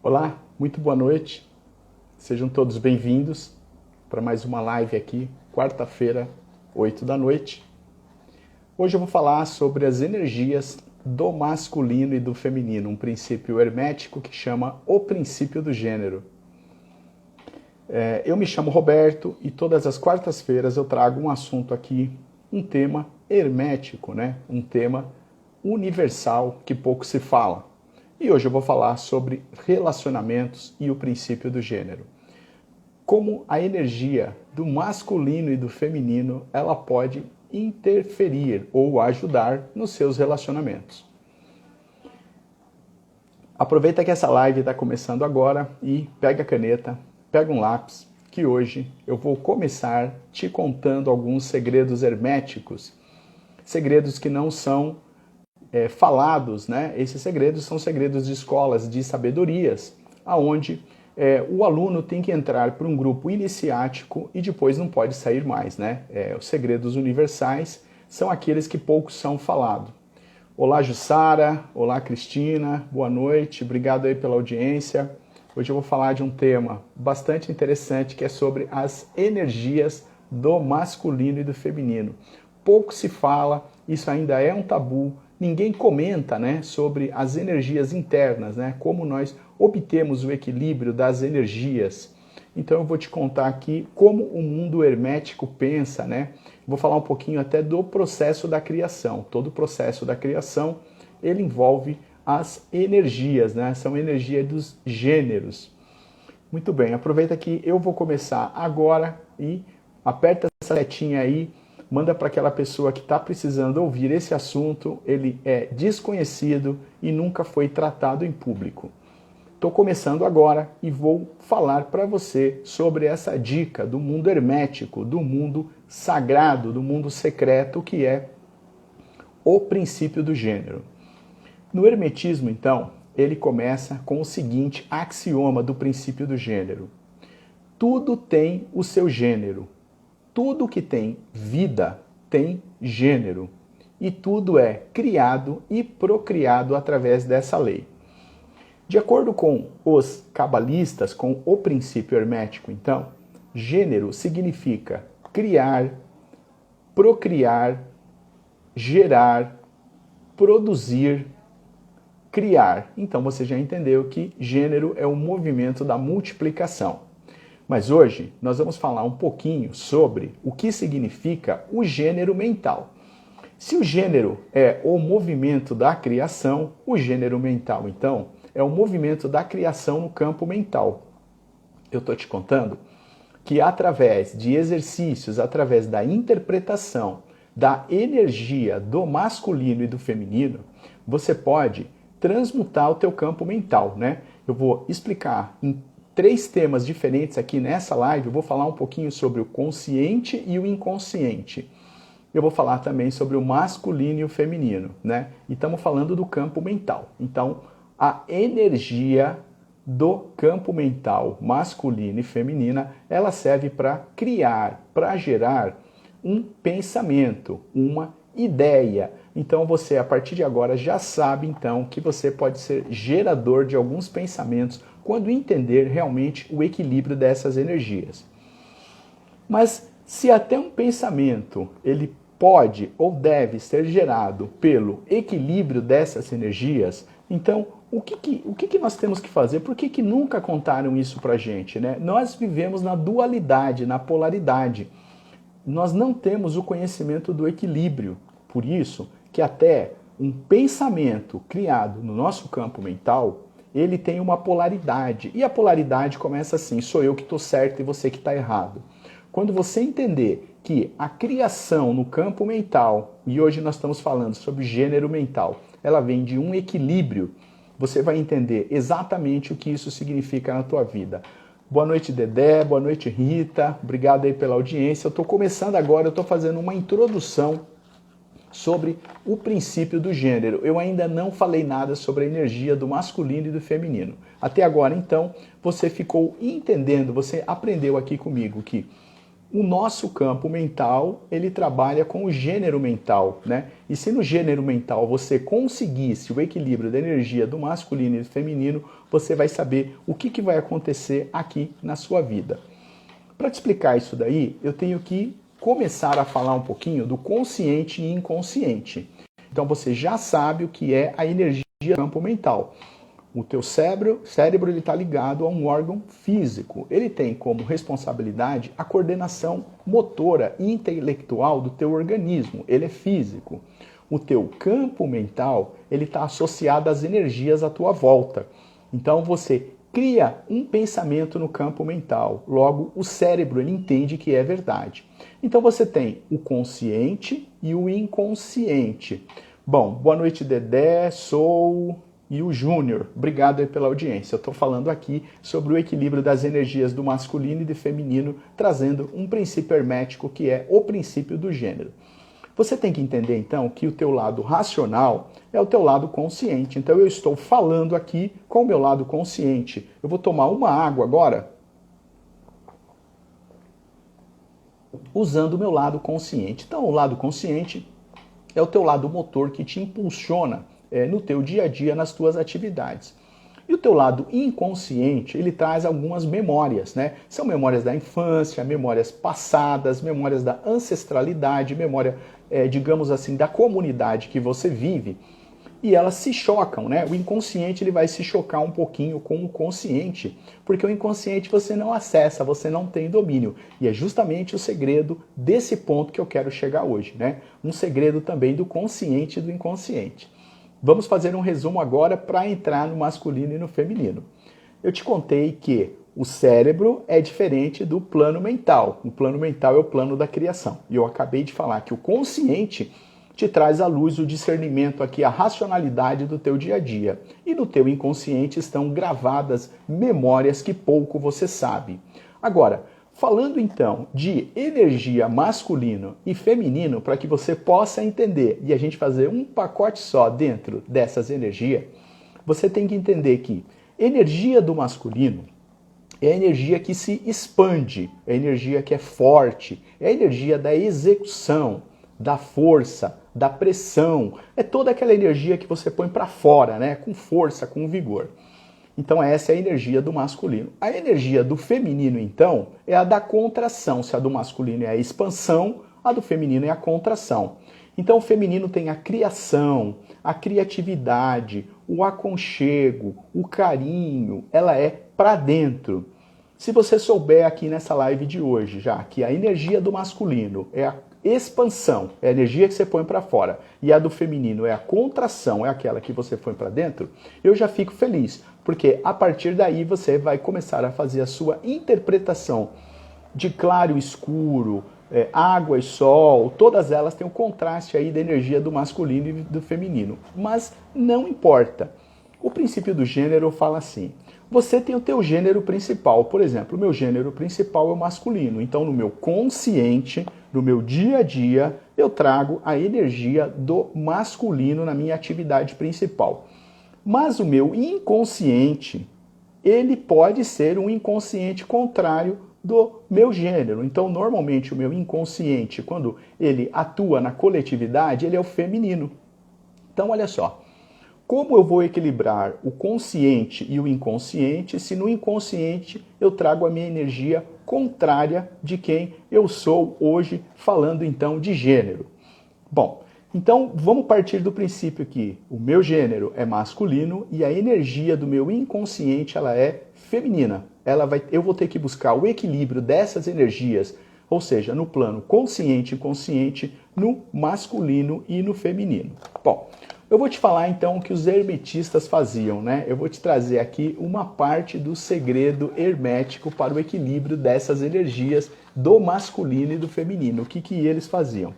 Olá, muito boa noite. Sejam todos bem-vindos para mais uma live aqui, quarta-feira, 8 da noite. Hoje eu vou falar sobre as energias do masculino e do feminino, um princípio hermético que chama o princípio do gênero. Eu me chamo Roberto e todas as quartas-feiras eu trago um assunto aqui, um tema hermético, um tema universal que pouco se fala. E hoje eu vou falar sobre relacionamentos e o princípio do gênero. Como a energia do masculino e do feminino, ela pode interferir ou ajudar nos seus relacionamentos. Aproveita que essa live está começando agora e pega a caneta, pega um lápis, que hoje eu vou começar te contando alguns segredos herméticos, segredos que não são falados, Esses segredos são segredos de escolas de sabedorias, aonde o aluno tem que entrar para um grupo iniciático e depois não pode sair mais, Os segredos universais são aqueles que poucos são falados. Olá, Jussara, olá, Cristina, boa noite, obrigado aí pela audiência. Hoje eu vou falar de um tema bastante interessante que é sobre as energias do masculino e do feminino. Pouco se fala, isso ainda é um tabu. Ninguém comenta sobre as energias internas, como nós obtemos o equilíbrio das energias. Então eu vou te contar aqui como o mundo hermético pensa, Vou falar um pouquinho até do processo da criação. Todo o processo da criação, ele envolve as energias, São energias dos gêneros. Muito bem, aproveita que eu vou começar agora e aperta essa setinha aí. Manda para aquela pessoa que está precisando ouvir esse assunto, ele é desconhecido e nunca foi tratado em público. Estou começando agora e vou falar para você sobre essa dica do mundo hermético, do mundo sagrado, do mundo secreto, que é o princípio do gênero. No hermetismo, então, ele começa com o seguinte axioma do princípio do gênero. Tudo tem o seu gênero. Tudo que tem vida tem gênero, e tudo é criado e procriado através dessa lei. De acordo com os cabalistas, com o princípio hermético, então, gênero significa criar, procriar, gerar, produzir, criar. Então você já entendeu que gênero é o movimento da multiplicação. Mas hoje nós vamos falar um pouquinho sobre o que significa o gênero mental. Se o gênero é o movimento da criação, o gênero mental, então, é o movimento da criação no campo mental. Eu estou te contando que através de exercícios, através da interpretação da energia do masculino e do feminino, você pode transmutar o teu campo mental, Eu vou explicar em 3 temas diferentes aqui nessa live. Eu vou falar um pouquinho sobre o consciente e o inconsciente. Eu vou falar também sobre o masculino e o feminino, E estamos falando do campo mental. Então, a energia do campo mental masculino e feminina, ela serve para criar, para gerar um pensamento, uma ideia. Então você, a partir de agora, já sabe então que você pode ser gerador de alguns pensamentos quando entender realmente o equilíbrio dessas energias. Mas se até um pensamento ele pode ou deve ser gerado pelo equilíbrio dessas energias, então o que nós temos que fazer? Por que nunca contaram isso pra gente, Nós vivemos na dualidade, na polaridade. Nós não temos o conhecimento do equilíbrio. Por isso que até um pensamento criado no nosso campo mental, ele tem uma polaridade. E a polaridade começa assim: sou eu que estou certo e você que está errado. Quando você entender que a criação no campo mental, e hoje nós estamos falando sobre gênero mental, ela vem de um equilíbrio, você vai entender exatamente o que isso significa na tua vida. Boa noite, Dedé, boa noite, Rita, obrigado aí pela audiência. Eu estou começando agora, eu estou fazendo uma introdução sobre o princípio do gênero. Eu ainda não falei nada sobre a energia do masculino e do feminino. Até agora, então, você ficou entendendo, você aprendeu aqui comigo que o nosso campo mental, ele trabalha com o gênero mental, né? E se no gênero mental você conseguisse o equilíbrio da energia do masculino e do feminino, você vai saber o que vai acontecer aqui na sua vida. Para te explicar isso daí, eu tenho que começar a falar um pouquinho do consciente e inconsciente. Então você já sabe o que é a energia do campo mental. O teu cérebro ele está ligado a um órgão físico. Ele tem como responsabilidade a coordenação motora e intelectual do teu organismo. Ele é físico. O teu campo mental ele está associado às energias à tua volta. Então você cria um pensamento no campo mental. Logo, o cérebro ele entende que é verdade. Então você tem o consciente e o inconsciente. Bom, boa noite, Dedé. Sou... e o Júnior, obrigado aí pela audiência. Eu estou falando aqui sobre o equilíbrio das energias do masculino e do feminino, trazendo um princípio hermético que é o princípio do gênero. Você tem que entender, então, que o teu lado racional é o teu lado consciente. Então, eu estou falando aqui com o meu lado consciente. Eu vou tomar uma água agora, usando o meu lado consciente. Então, o lado consciente é o teu lado motor que te impulsiona no teu dia a dia, nas tuas atividades. E o teu lado inconsciente, ele traz algumas memórias, né? São memórias da infância, memórias passadas, memórias da ancestralidade, memória, digamos assim, da comunidade que você vive. E elas se chocam, né? O inconsciente ele vai se chocar um pouquinho com o consciente, porque o inconsciente você não acessa, você não tem domínio. E é justamente o segredo desse ponto que eu quero chegar hoje, né? Um segredo também do consciente e do inconsciente. Vamos fazer um resumo agora para entrar no masculino e no feminino. Eu te contei que o cérebro é diferente do plano mental. O plano mental é o plano da criação. E eu acabei de falar que o consciente te traz à luz o discernimento aqui, a racionalidade do teu dia a dia. E no teu inconsciente estão gravadas memórias que pouco você sabe. Agora, falando então de energia masculino e feminino, para que você possa entender e a gente fazer um pacote só dentro dessas energias, você tem que entender que energia do masculino é a energia que se expande, é a energia que é forte, é a energia da execução, da força, da pressão, é toda aquela energia que você põe para fora, né? Com força, com vigor. Então essa é a energia do masculino. A energia do feminino, então, é a da contração. Se a do masculino é a expansão, a do feminino é a contração. Então o feminino tem a criação, a criatividade, o aconchego, o carinho, ela é para dentro. Se você souber aqui nessa live de hoje já que a energia do masculino é a expansão, é a energia que você põe para fora, e a do feminino é a contração, é aquela que você põe para dentro, eu já fico feliz, porque a partir daí você vai começar a fazer a sua interpretação de claro e escuro, água e sol, todas elas têm o contraste aí da energia do masculino e do feminino, mas não importa. O princípio do gênero fala assim: você tem o teu gênero principal. Por exemplo, o meu gênero principal é o masculino. Então, no meu consciente, no meu dia a dia, eu trago a energia do masculino na minha atividade principal. Mas o meu inconsciente, ele pode ser um inconsciente contrário do meu gênero. Então, normalmente, o meu inconsciente, quando ele atua na coletividade, ele é o feminino. Então, olha só. Como eu vou equilibrar o consciente e o inconsciente se no inconsciente eu trago a minha energia contrária de quem eu sou hoje, falando então de gênero? Bom, então vamos partir do princípio que o meu gênero é masculino e a energia do meu inconsciente ela é feminina. Eu vou ter que buscar o equilíbrio dessas energias, ou seja, no plano consciente e inconsciente, no masculino e no feminino. Bom, eu vou te falar então o que os hermetistas faziam, né? Eu vou te trazer aqui uma parte do segredo hermético para o equilíbrio dessas energias do masculino e do feminino. O que eles faziam?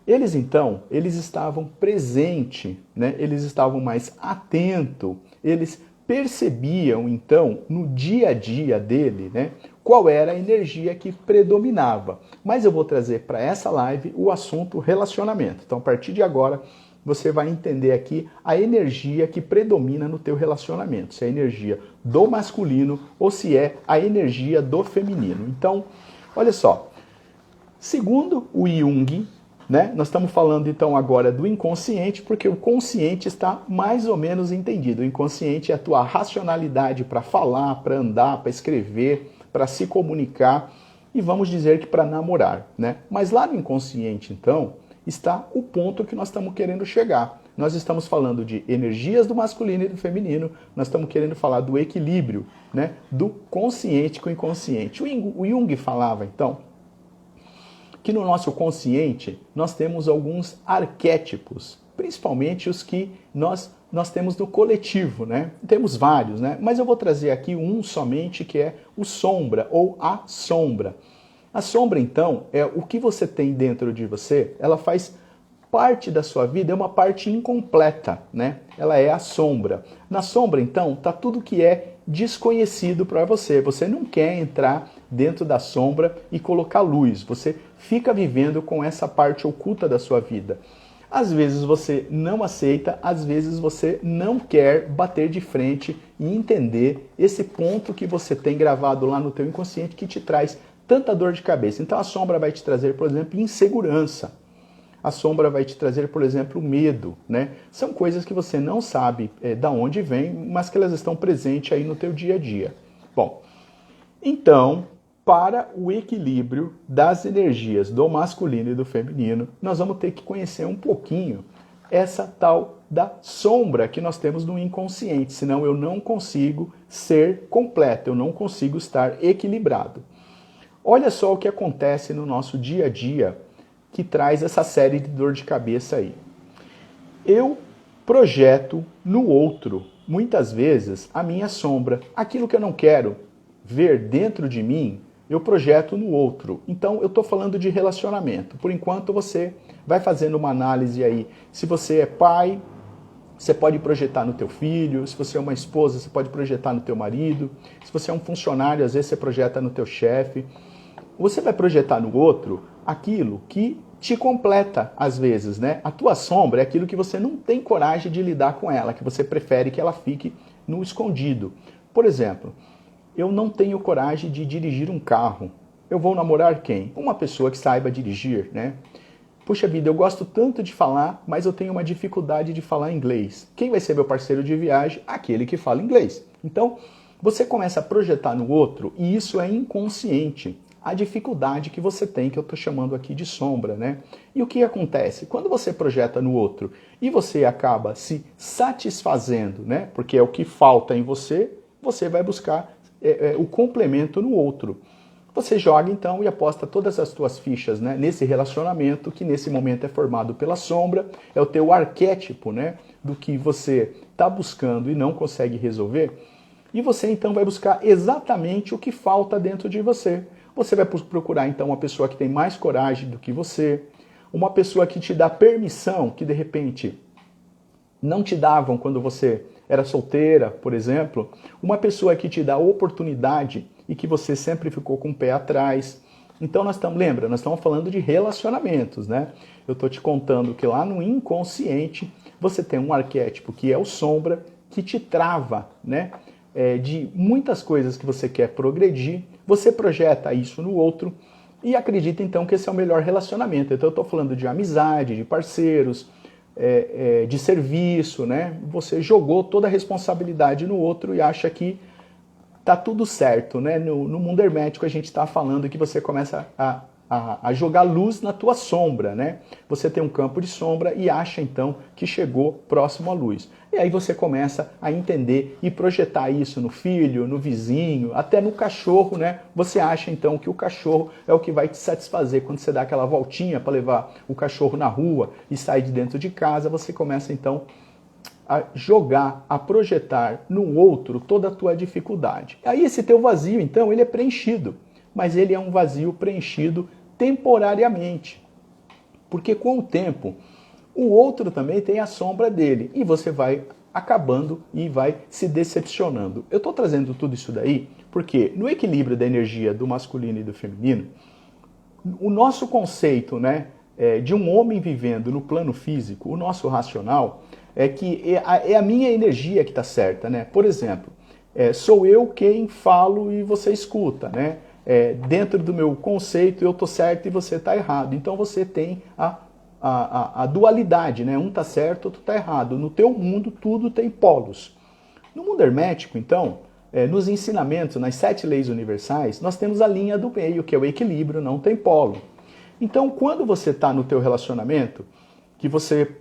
Eles então, eles estavam presentes, né? Eles estavam mais atentos, eles percebiam então no dia a dia dele, né? Qual era a energia que predominava. Mas eu vou trazer para essa live o assunto relacionamento. Então, a partir de agora, você vai entender aqui a energia que predomina no teu relacionamento, se é a energia do masculino ou se é a energia do feminino. Então, olha só, Segundo o Jung, né, nós estamos falando então agora do inconsciente, porque o consciente está mais ou menos entendido. O inconsciente é a tua racionalidade para falar, para andar, para escrever, para se comunicar e vamos dizer que para namorar, né? Mas lá no inconsciente, então, está o ponto que nós estamos querendo chegar. Nós estamos falando de energias do masculino e do feminino, nós estamos querendo falar do equilíbrio, né, do consciente com o inconsciente. O Jung falava, então, que no nosso consciente nós temos alguns arquétipos, principalmente os que nós temos no coletivo, né? Temos vários, né? Mas eu vou trazer aqui um somente, que é o sombra ou a sombra. A sombra, então, é o que você tem dentro de você, ela faz parte da sua vida, é uma parte incompleta, né? Ela é a sombra. Na sombra, então, tá tudo que é desconhecido para você. Você não quer entrar dentro da sombra e colocar luz. Você fica vivendo com essa parte oculta da sua vida. Às vezes você não aceita, às vezes você não quer bater de frente e entender esse ponto que você tem gravado lá no teu inconsciente que te traz tanta dor de cabeça. Então a sombra vai te trazer, por exemplo, insegurança. A sombra vai te trazer, por exemplo, medo, né? São coisas que você não sabe da onde vem, mas que elas estão presentes aí no teu dia a dia. Bom, então, para o equilíbrio das energias do masculino e do feminino, nós vamos ter que conhecer um pouquinho essa tal da sombra que nós temos no inconsciente, senão eu não consigo ser completo, eu não consigo estar equilibrado. Olha só o que acontece no nosso dia a dia que traz essa série de dor de cabeça aí. Eu projeto no outro, muitas vezes, a minha sombra. Aquilo que eu não quero ver dentro de mim, eu projeto no outro. Então, eu estou falando de relacionamento. Por enquanto, você vai fazendo uma análise aí. Se você é pai, você pode projetar no teu filho. Se você é uma esposa, você pode projetar no teu marido. Se você é um funcionário, às vezes você projeta no teu chefe. Você vai projetar no outro aquilo que te completa, às vezes, né? A tua sombra é aquilo que você não tem coragem de lidar com ela, que você prefere que ela fique no escondido. Por exemplo, eu não tenho coragem de dirigir um carro. Eu vou namorar quem? Uma pessoa que saiba dirigir, né? Puxa vida, eu gosto tanto de falar, mas eu tenho uma dificuldade de falar inglês. Quem vai ser meu parceiro de viagem? Aquele que fala inglês. Então, você começa a projetar no outro e isso é inconsciente. A dificuldade que você tem, que eu estou chamando aqui de sombra, né? E o que acontece? Quando você projeta no outro e você acaba se satisfazendo, né? Porque é o que falta em você, você vai buscar o complemento no outro. Você joga então e aposta todas as suas fichas, né, nesse relacionamento que nesse momento é formado pela sombra, é o teu arquétipo, né, do que você está buscando e não consegue resolver. E você então vai buscar exatamente o que falta dentro de você. Você vai procurar então uma pessoa que tem mais coragem do que você, uma pessoa que te dá permissão, que de repente não te davam quando você era solteira, por exemplo, uma pessoa que te dá oportunidade e que você sempre ficou com o pé atrás. Então nós estamos falando de relacionamentos, né? Eu estou te contando que lá no inconsciente você tem um arquétipo que é o sombra, que te trava, né? De muitas coisas que você quer progredir, você projeta isso no outro e acredita então que esse é o melhor relacionamento. Então eu estou falando de amizade, de parceiros, de serviço, né? Você jogou toda a responsabilidade no outro e acha que tá tudo certo, né? No mundo hermético a gente está falando que você começa a jogar luz na tua sombra, né? Você tem um campo de sombra e acha então que chegou próximo à luz. E aí você começa a entender e projetar isso no filho, no vizinho, até no cachorro, né? Você acha então que o cachorro é o que vai te satisfazer. Quando você dá aquela voltinha para levar o cachorro na rua e sai de dentro de casa, você começa então a jogar, a projetar no outro toda a tua dificuldade. Aí esse teu vazio, então, ele é preenchido, mas ele é um vazio preenchido temporariamente. Porque com o tempo, o outro também tem a sombra dele e você vai acabando e vai se decepcionando. Eu estou trazendo tudo isso daí porque no equilíbrio da energia do masculino e do feminino, o nosso conceito, né, de um homem vivendo no plano físico, o nosso racional, é que é a minha energia que está certa, né? Por exemplo, sou eu quem falo e você escuta, né? dentro do meu conceito eu estou certo e você está errado. Então você tem a dualidade, né? Um está certo, outro está errado. No teu mundo tudo tem polos. No mundo hermético, então, nos ensinamentos, nas 7 leis universais, nós temos a linha do meio, que é o equilíbrio, não tem polo. Então, quando você está no teu relacionamento, que você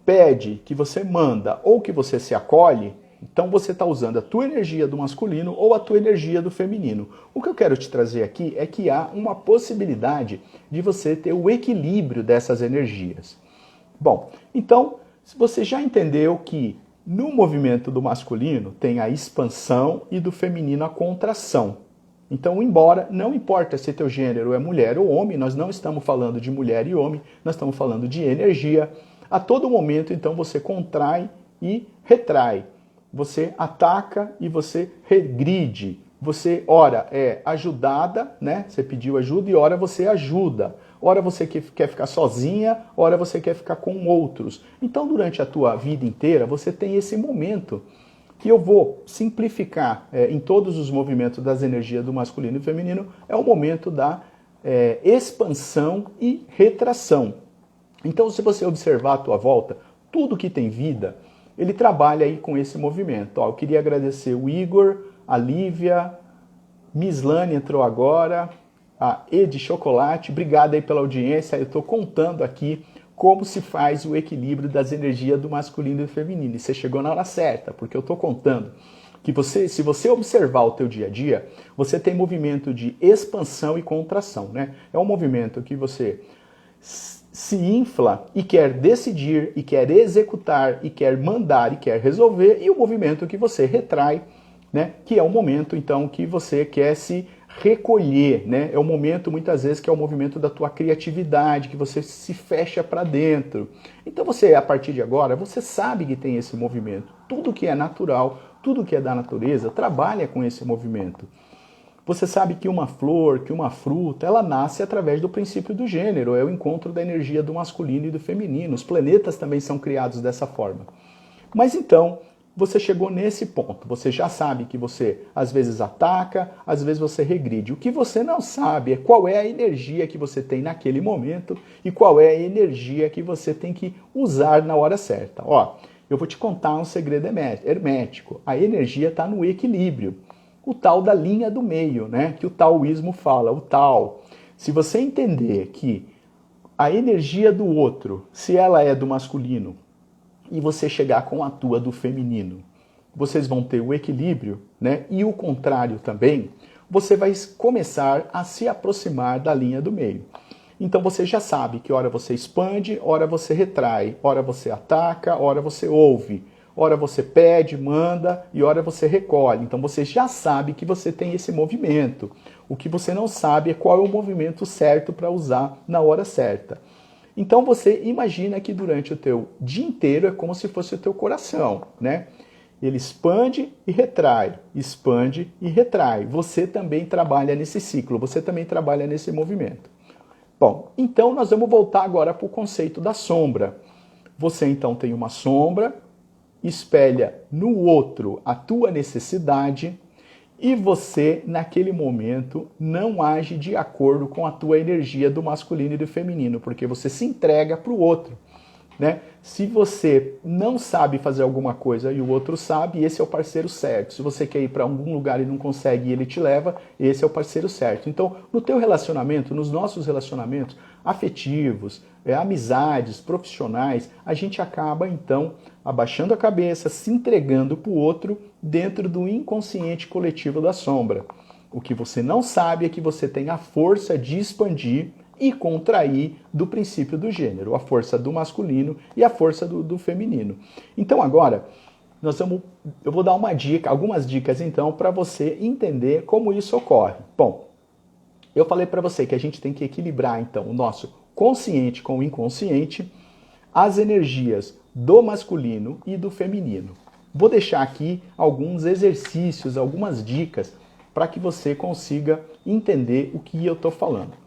pede, que você manda ou que você se acolhe, então você está usando a tua energia do masculino ou a tua energia do feminino. O que eu quero te trazer aqui é que há uma possibilidade de você ter o equilíbrio dessas energias. Bom, então, se você já entendeu que no movimento do masculino tem a expansão e do feminino a contração. Então, embora não importa se teu gênero é mulher ou homem, nós não estamos falando de mulher e homem, nós estamos falando de energia. A todo momento, então, você contrai e retrai. Você ataca e você regride. Você, ora, é ajudada, né? Você pediu ajuda e ora você ajuda. Ora você quer ficar sozinha, ora você quer ficar com outros. Então, durante a tua vida inteira, você tem esse momento que eu vou simplificar em todos os movimentos das energias do masculino e feminino, é o momento da expansão e retração. Então, se você observar à tua volta, tudo que tem vida, ele trabalha aí com esse movimento. Ó, eu queria agradecer o Igor, a Lívia, Mislane entrou agora, a Ed Chocolate, obrigado aí pela audiência. Eu estou contando aqui como se faz o equilíbrio das energias do masculino e do feminino. E você chegou na hora certa, porque eu estou contando que se você observar o teu dia a dia, você tem movimento de expansão e contração, né? É um movimento que você se infla e quer decidir, e quer executar, e quer mandar, e quer resolver, e o movimento que você retrai, né? Que é o momento, então, que você quer se recolher, né? É o momento, muitas vezes, que é o movimento da tua criatividade, que você se fecha para dentro. Então você, a partir de agora, você sabe que tem esse movimento. Tudo que é natural, tudo que é da natureza, trabalha com esse movimento. Você sabe que uma flor, que uma fruta, ela nasce através do princípio do gênero, é o encontro da energia do masculino e do feminino. Os planetas também são criados dessa forma. Mas então, você chegou nesse ponto, você já sabe que você às vezes ataca, às vezes você regride. O que você não sabe é qual é a energia que você tem naquele momento e qual é a energia que você tem que usar na hora certa. Ó, eu vou te contar um segredo hermético. A energia está no equilíbrio. O tal da linha do meio, né? Que o taoísmo fala, o tal. Se você entender que a energia do outro, se ela é do masculino, e você chegar com a tua do feminino, vocês vão ter o equilíbrio, né? E o contrário também, você vai começar a se aproximar da linha do meio. Então você já sabe que hora você expande, hora você retrai, hora você ataca, hora você ouve, hora você pede, manda e hora você recolhe. Então você já sabe que você tem esse movimento. O que você não sabe é qual é o movimento certo para usar na hora certa. Então você imagina que durante o teu dia inteiro é como se fosse o teu coração, né? Ele expande e retrai, expande e retrai. Você também trabalha nesse ciclo, você também trabalha nesse movimento. Bom, então nós vamos voltar agora para o conceito da sombra. Você então tem uma sombra, espelha no outro a tua necessidade e você, naquele momento, não age de acordo com a tua energia do masculino e do feminino, porque você se entrega para o outro, né? Se você não sabe fazer alguma coisa e o outro sabe, esse é o parceiro certo. Se você quer ir para algum lugar e não consegue e ele te leva, esse é o parceiro certo. Então, no teu relacionamento, nos nossos relacionamentos afetivos, amizades, profissionais, a gente acaba, então, abaixando a cabeça, se entregando para o outro dentro do inconsciente coletivo da sombra. O que você não sabe é que você tem a força de expandir e contrair do princípio do gênero, a força do masculino e a força do feminino. Então agora, eu vou dar algumas dicas então para você entender como isso ocorre. Bom, eu falei para você que a gente tem que equilibrar então o nosso consciente com o inconsciente, as energias do masculino e do feminino. Vou deixar aqui alguns exercícios, algumas dicas para que você consiga entender o que eu estou falando.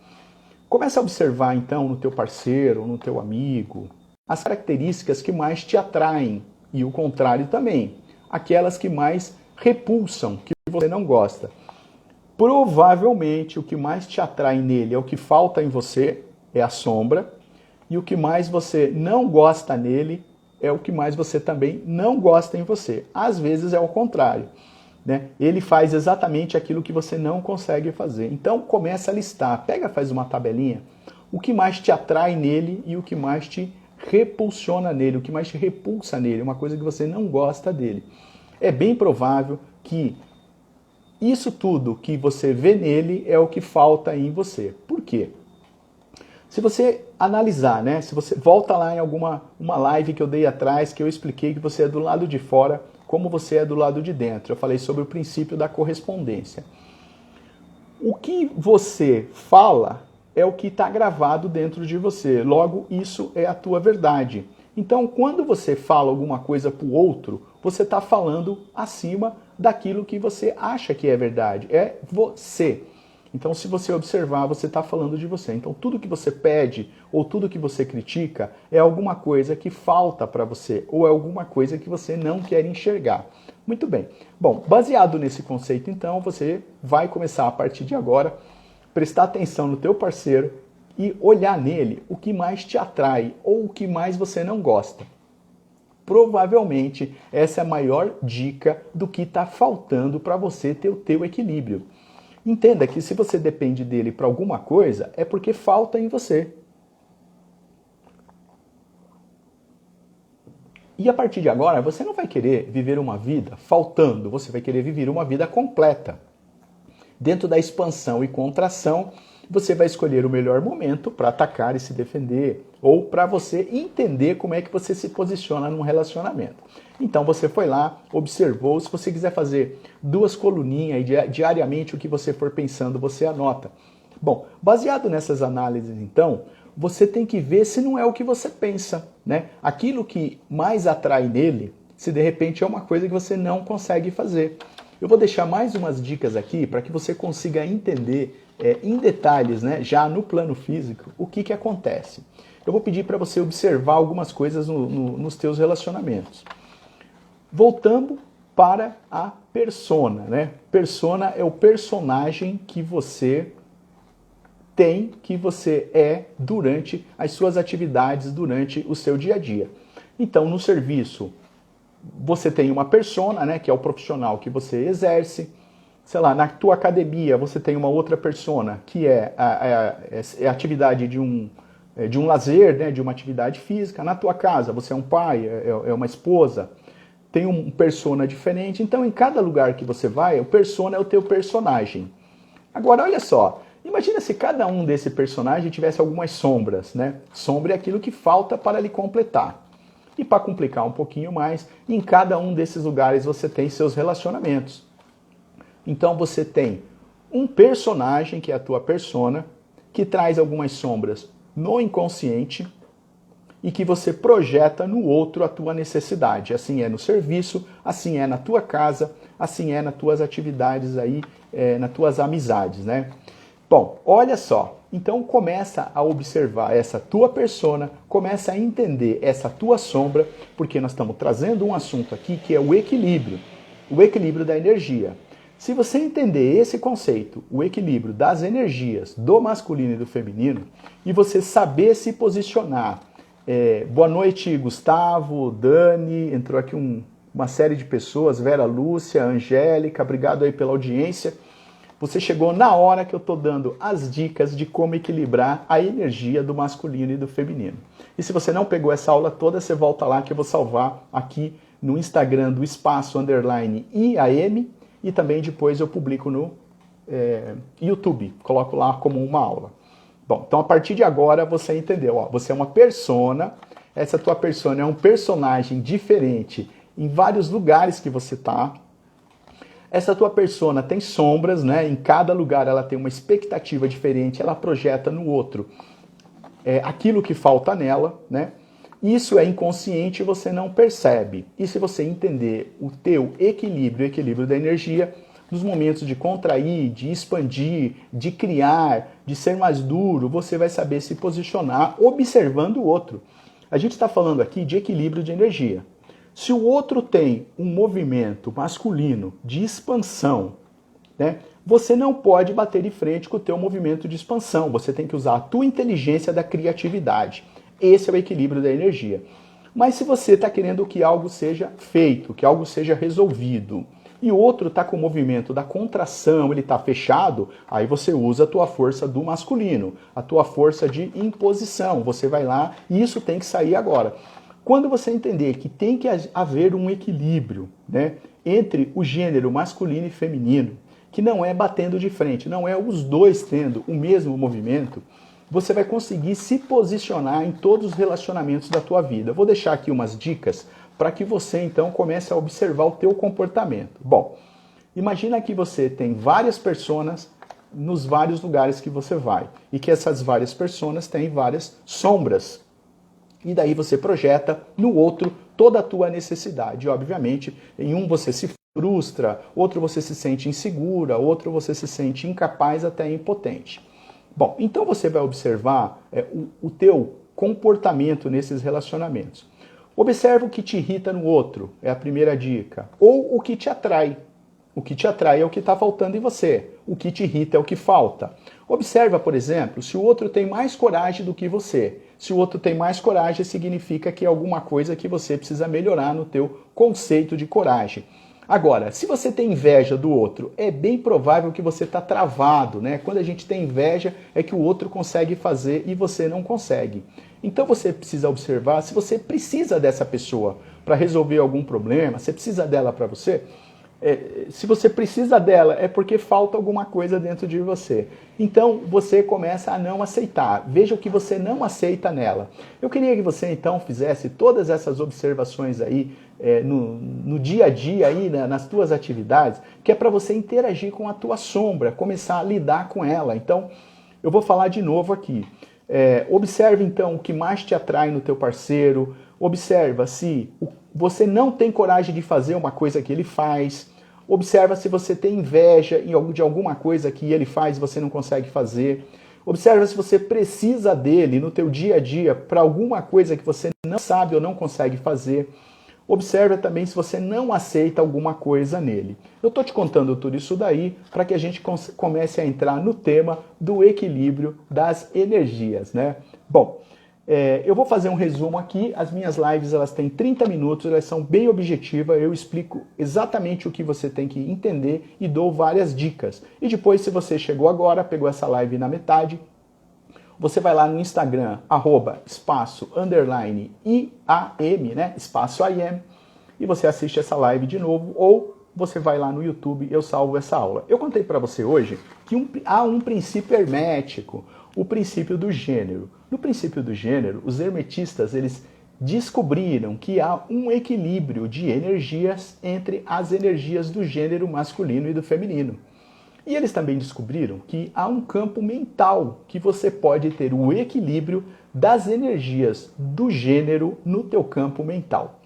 Comece a observar, então, no teu parceiro, no teu amigo, as características que mais te atraem e o contrário também, aquelas que mais repulsam, que você não gosta. provavelmente o que mais te atrai nele é o que falta em você, é a sombra, e o que mais você não gosta nele é o que mais você também não gosta em você. Às vezes é o contrário, né? Ele faz exatamente aquilo que você não consegue fazer. Então começa a listar, pega, faz uma tabelinha, o que mais te atrai nele e o que mais te repulsiona nele, o que mais te repulsa nele, uma coisa que você não gosta dele. É bem provável que isso tudo que você vê nele é o que falta em você. Por quê? Se você analisar, né? Se você volta lá em uma live que eu dei atrás, que eu expliquei que você é do lado de fora, como você é do lado de dentro. Eu falei sobre o princípio da correspondência. O que você fala é o que está gravado dentro de você. Logo, isso é a tua verdade. Então, quando você fala alguma coisa para o outro, você está falando acima daquilo que você acha que é verdade. É você. Então, se você observar, você está falando de você. Então, tudo que você pede ou tudo que você critica é alguma coisa que falta para você ou é alguma coisa que você não quer enxergar. Muito bem. Bom, baseado nesse conceito, então, você vai começar a partir de agora prestar atenção no teu parceiro e olhar nele o que mais te atrai ou o que mais você não gosta. Provavelmente essa é a maior dica do que está faltando para você ter o teu equilíbrio. Entenda que se você depende dele para alguma coisa, é porque falta em você. E a partir de agora, você não vai querer viver uma vida faltando, você vai querer viver uma vida completa. Dentro da expansão e contração, você vai escolher o melhor momento para atacar e se defender, ou para você entender como é que você se posiciona num relacionamento. Então você foi lá, observou, se você quiser fazer 2 coluninhas e diariamente o que você for pensando, você anota. Bom, baseado nessas análises então, você tem que ver se não é o que você pensa, né? Aquilo que mais atrai nele, se de repente é uma coisa que você não consegue fazer. Eu vou deixar mais umas dicas aqui para que você consiga entender em detalhes, né, já no plano físico, o que acontece. Eu vou pedir para você observar algumas coisas nos teus relacionamentos. Voltando para a persona, né? Persona é o personagem que você tem, que você é durante as suas atividades, durante o seu dia a dia. Então, no serviço, você tem uma persona, né, que é o profissional que você exerce. Sei lá, na tua academia você tem uma outra persona, que é a atividade de um lazer, né, de uma atividade física. Na tua casa você é um pai, é uma esposa, tem um persona diferente. Então, em cada lugar que você vai, o persona é o teu personagem. Agora, olha só, imagina se cada um desse personagem tivesse algumas sombras, né? Sombra é aquilo que falta para lhe completar. E para complicar um pouquinho mais, em cada um desses lugares você tem seus relacionamentos. Então você tem um personagem, que é a tua persona, que traz algumas sombras no inconsciente e que você projeta no outro a tua necessidade. Assim é no serviço, assim é na tua casa, assim é nas tuas atividades aí, nas tuas amizades, né? Bom, olha só. Então começa a observar essa tua persona, começa a entender essa tua sombra, porque nós estamos trazendo um assunto aqui que é o equilíbrio da energia. Se você entender esse conceito, o equilíbrio das energias do masculino e do feminino, e você saber se posicionar. Boa noite, Gustavo, Dani, entrou aqui uma série de pessoas, Vera Lúcia, Angélica, obrigado aí pela audiência. Você chegou na hora que eu estou dando as dicas de como equilibrar a energia do masculino e do feminino. E se você não pegou essa aula toda, você volta lá que eu vou salvar aqui no Instagram do espaço_IAM, e também depois eu publico no YouTube, coloco lá como uma aula. Bom, então a partir de agora você entendeu, ó, você é uma persona, essa tua persona é um personagem diferente em vários lugares que você está. Essa tua persona tem sombras, né? Em cada lugar ela tem uma expectativa diferente, ela projeta no outro aquilo que falta nela, né? Isso é inconsciente e você não percebe. E se você entender o teu equilíbrio, o equilíbrio da energia, nos momentos de contrair, de expandir, de criar, de ser mais duro, você vai saber se posicionar observando o outro. A gente está falando aqui de equilíbrio de energia. Se o outro tem um movimento masculino de expansão, né, você não pode bater de frente com o teu movimento de expansão. Você tem que usar a tua inteligência da criatividade. Esse é o equilíbrio da energia. Mas se você está querendo que algo seja feito, que algo seja resolvido, e o outro está com o movimento da contração, ele está fechado, aí você usa a tua força do masculino, a tua força de imposição. Você vai lá e isso tem que sair agora. Quando você entender que tem que haver um equilíbrio, né, entre o gênero masculino e feminino, que não é batendo de frente, não é os dois tendo o mesmo movimento, você vai conseguir se posicionar em todos os relacionamentos da tua vida. Eu vou deixar aqui umas dicas para que você então comece a observar o teu comportamento. Bom, imagina que você tem várias personas nos vários lugares que você vai e que essas várias personas têm várias sombras. E daí você projeta no outro toda a tua necessidade. E, obviamente, em um você se frustra, outro você se sente insegura, outro você se sente incapaz, até impotente. Bom, então você vai observar o teu comportamento nesses relacionamentos. Observa o que te irrita no outro, é a primeira dica. Ou o que te atrai. O que te atrai é o que está faltando em você. O que te irrita é o que falta. Observa, por exemplo, se o outro tem mais coragem do que você. Se o outro tem mais coragem, significa que é alguma coisa que você precisa melhorar no teu conceito de coragem. Agora, se você tem inveja do outro, é bem provável que você está travado, né? Quando a gente tem inveja, é que o outro consegue fazer e você não consegue. Então você precisa observar se você precisa dessa pessoa para resolver algum problema, você precisa dela para você. Se você precisa dela, é porque falta alguma coisa dentro de você. Então você começa a não aceitar. Veja o que você não aceita nela. Eu queria que você então fizesse todas essas observações aí no dia a dia, aí, nas tuas atividades, que é para você interagir com a tua sombra, começar a lidar com ela. Então eu vou falar de novo aqui. Observe então o que mais te atrai no teu parceiro. Observa se você não tem coragem de fazer uma coisa que ele faz. Observa se você tem inveja de alguma coisa que ele faz e você não consegue fazer. Observa se você precisa dele no teu dia a dia para alguma coisa que você não sabe ou não consegue fazer. Observa também se você não aceita alguma coisa nele. Eu estou te contando tudo isso daí para que a gente comece a entrar no tema do equilíbrio das energias, né? Bom, eu vou fazer um resumo aqui. As minhas lives elas têm 30 minutos, elas são bem objetivas. Eu explico exatamente o que você tem que entender e dou várias dicas. E depois, se você chegou agora, pegou essa live na metade, você vai lá no Instagram, @espaço_IAM, né? Espaço IAM, e você assiste essa live de novo, ou você vai lá no YouTube, eu salvo essa aula. Eu contei para você hoje que há um princípio hermético, o princípio do gênero. No princípio do gênero, os hermetistas eles descobriram que há um equilíbrio de energias entre as energias do gênero masculino e do feminino. E eles também descobriram que há um campo mental que você pode ter o equilíbrio das energias do gênero no teu campo mental.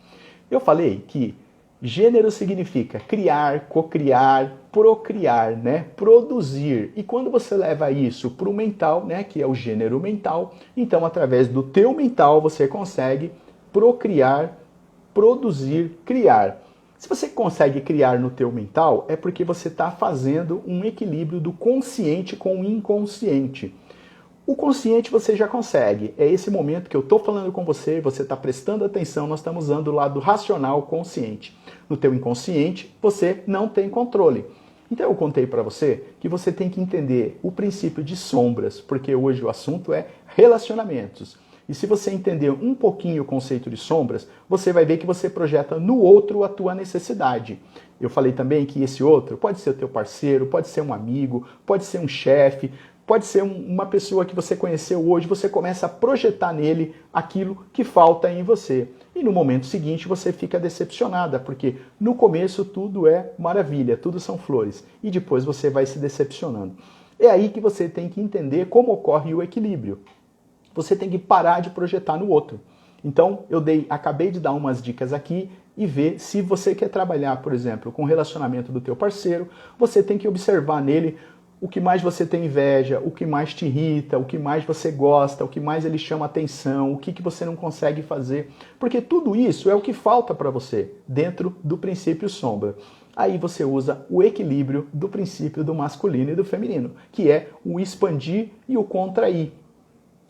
Eu falei que gênero significa criar, cocriar, procriar, né? Produzir. E quando você leva isso para o mental, né? Que é o gênero mental, então através do teu mental você consegue procriar, produzir, criar. Se você consegue criar no teu mental, é porque você está fazendo um equilíbrio do consciente com o inconsciente. O consciente você já consegue. É esse momento que eu estou falando com você, você está prestando atenção, nós estamos usando o lado racional consciente. No teu inconsciente, você não tem controle. Então eu contei para você que você tem que entender o princípio de sombras, porque hoje o assunto é relacionamentos. E se você entender um pouquinho o conceito de sombras, você vai ver que você projeta no outro a tua necessidade. Eu falei também que esse outro pode ser o teu parceiro, pode ser um amigo, pode ser um chefe, pode ser uma pessoa que você conheceu hoje, você começa a projetar nele aquilo que falta em você. E no momento seguinte você fica decepcionada, porque no começo tudo é maravilha, tudo são flores. E depois você vai se decepcionando. É aí que você tem que entender como ocorre o equilíbrio. Você tem que parar de projetar no outro. Então, acabei de dar umas dicas aqui e ver se você quer trabalhar, por exemplo, com o relacionamento do teu parceiro, você tem que observar nele o que mais você tem inveja, o que mais te irrita, o que mais você gosta, o que mais ele chama atenção, o que você não consegue fazer. Porque tudo isso é o que falta para você dentro do princípio sombra. Aí você usa o equilíbrio do princípio do masculino e do feminino, que é o expandir e o contrair.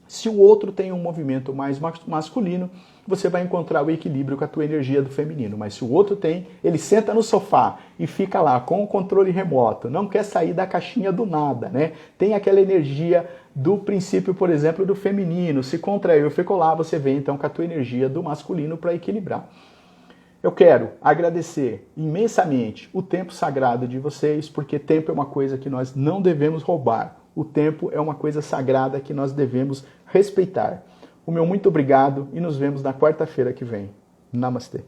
Se o outro tem um movimento mais masculino, você vai encontrar o equilíbrio com a tua energia do feminino. Mas se o outro tem, ele senta no sofá e fica lá com o controle remoto, não quer sair da caixinha do nada, né? Tem aquela energia do princípio, por exemplo, do feminino, se contraiu, ficou lá, você vem então com a tua energia do masculino para equilibrar. Eu quero agradecer imensamente o tempo sagrado de vocês, porque tempo é uma coisa que nós não devemos roubar. O tempo é uma coisa sagrada que nós devemos respeitar. O meu muito obrigado e nos vemos na quarta-feira que vem. Namastê.